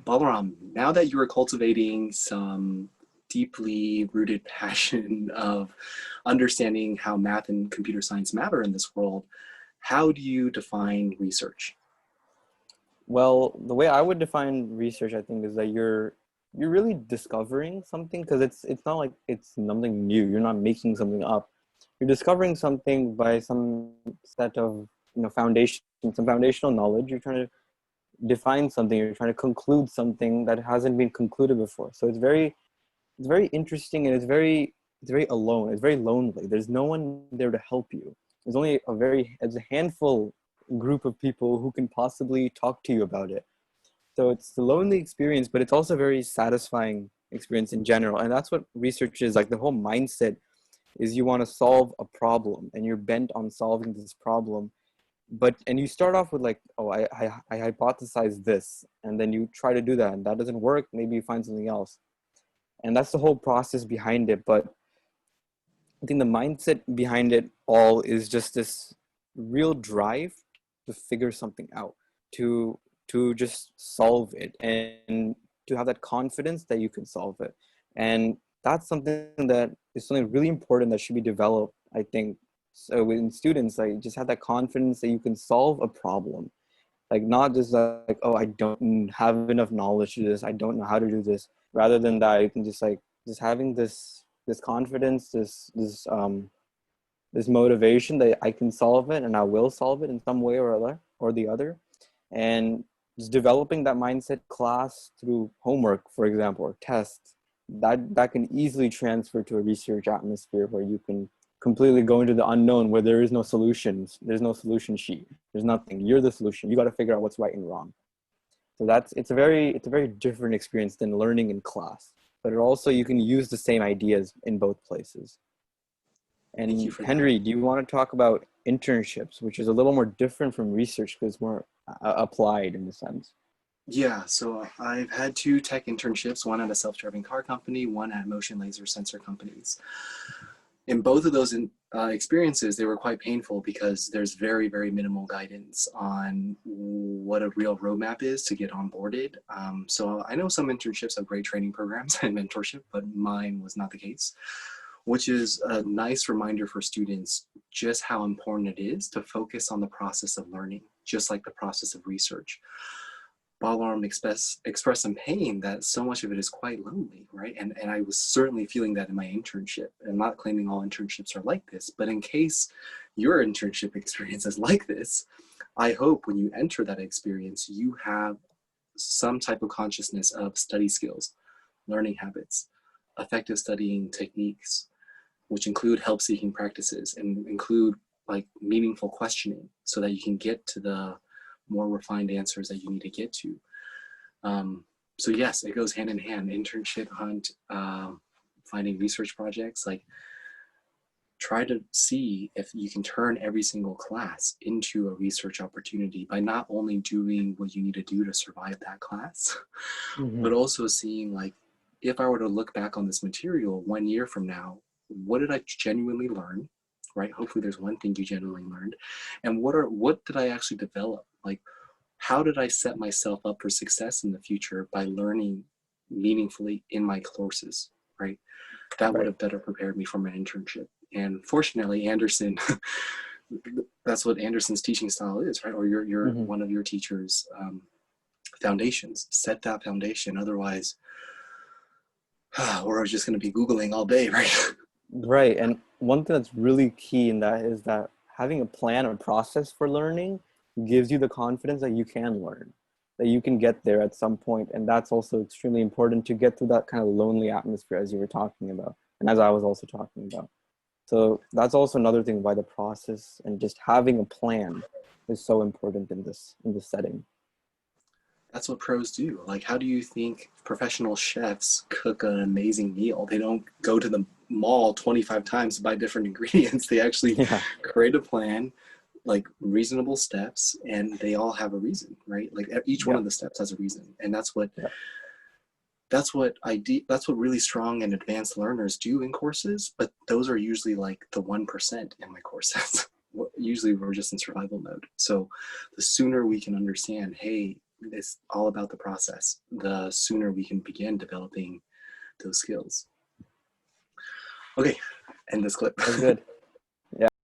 Balaram, now that you are cultivating some deeply rooted passion of understanding how math and computer science matter in this world, how do you define research? Well, the way I would define research, I think, is that you're really discovering something because it's not like it's something new. You're not making something up. You're discovering something by some set of foundation, some foundational knowledge. You're trying to define something. You're trying to conclude something that hasn't been concluded before. So it's very interesting and it's very alone. It's very lonely. There's no one there to help you. There's a handful group of people who can possibly talk to you about it. So it's a lonely experience, but it's also a very satisfying experience in general. And that's what research is like. The whole mindset is you want to solve a problem and you're bent on solving this problem. And you start off with like, oh, I hypothesize this, and then you try to do that and that doesn't work. Maybe you find something else. And that's the whole process behind it. But I think the mindset behind it all is just this real drive to figure something out, to just solve it, and to have that confidence that you can solve it. And that's something really important that should be developed, I think. So with students, like, just have that confidence that you can solve a problem, like not just like, oh, I don't have enough knowledge to this, I don't know how to do this. Rather than that, you can just having this confidence, this motivation that I can solve it and I will solve it in some way or the other. And just developing that mindset class through homework, for example, or tests, that can easily transfer to a research atmosphere where you can completely go into the unknown, where there is no solutions. There's no solution sheet. There's nothing. You're the solution. You got to figure out what's right and wrong. So it's a very different experience than learning in class. But it also, you can use the same ideas in both places. Thank you And for that. Henry, do you want to talk about internships, which is a little more different from research because it's more applied in a sense? Yeah, so I've had two tech internships, one at a self-driving car company, one at motion laser sensor companies. In both of those experiences, they were quite painful because there's very, very minimal guidance on what a real roadmap is to get onboarded. So I know some internships have great training programs and mentorship, but mine was not the case, which is a nice reminder for students just how important it is to focus on the process of learning, just like the process of research. Balaram expressed some pain that so much of it is quite lonely, right? And I was certainly feeling that in my internship. And I'm not claiming all internships are like this, but in case your internship experience is like this, I hope when you enter that experience, you have some type of consciousness of study skills, learning habits, effective studying techniques, which include help-seeking practices and include like meaningful questioning so that you can get to the more refined answers that you need to get to. So yes, it goes hand in hand. Internship hunt, finding research projects, like try to see if you can turn every single class into a research opportunity by not only doing what you need to do to survive that class, Mm-hmm. but also seeing like, if I were to look back on this material 1 year from now, what did I genuinely learn? Right? Hopefully there's one thing you genuinely learned. And what did I actually develop? Like, how did I set myself up for success in the future by learning meaningfully in my courses, right? That would Right. have better prepared me for my internship. And fortunately, Anderson, that's what Anderson's teaching style is, right? Or your Mm-hmm. one of your teachers' foundations. Set that foundation. Otherwise, we're just going to be Googling all day, right? Right. And one thing that's really key in that is that having a plan or process for learning gives you the confidence that you can learn, that you can get there at some point. And that's also extremely important to get through that kind of lonely atmosphere as you were talking about, and as I was also talking about. So that's also another thing why the process and just having a plan is so important in this setting. That's what pros do. Like, how do you think professional chefs cook an amazing meal? They don't go to the mall 25 times to buy different ingredients. They actually Yeah. create a plan, like reasonable steps, and they all have a reason, right? Like each one Yeah. of the steps has a reason. And Yeah. that's what really strong and advanced learners do in courses, but those are usually like the 1% in my courses. Usually we're just in survival mode. So the sooner we can understand, hey, it's all about the process. The sooner we can begin developing those skills. Okay, end this clip. That's good.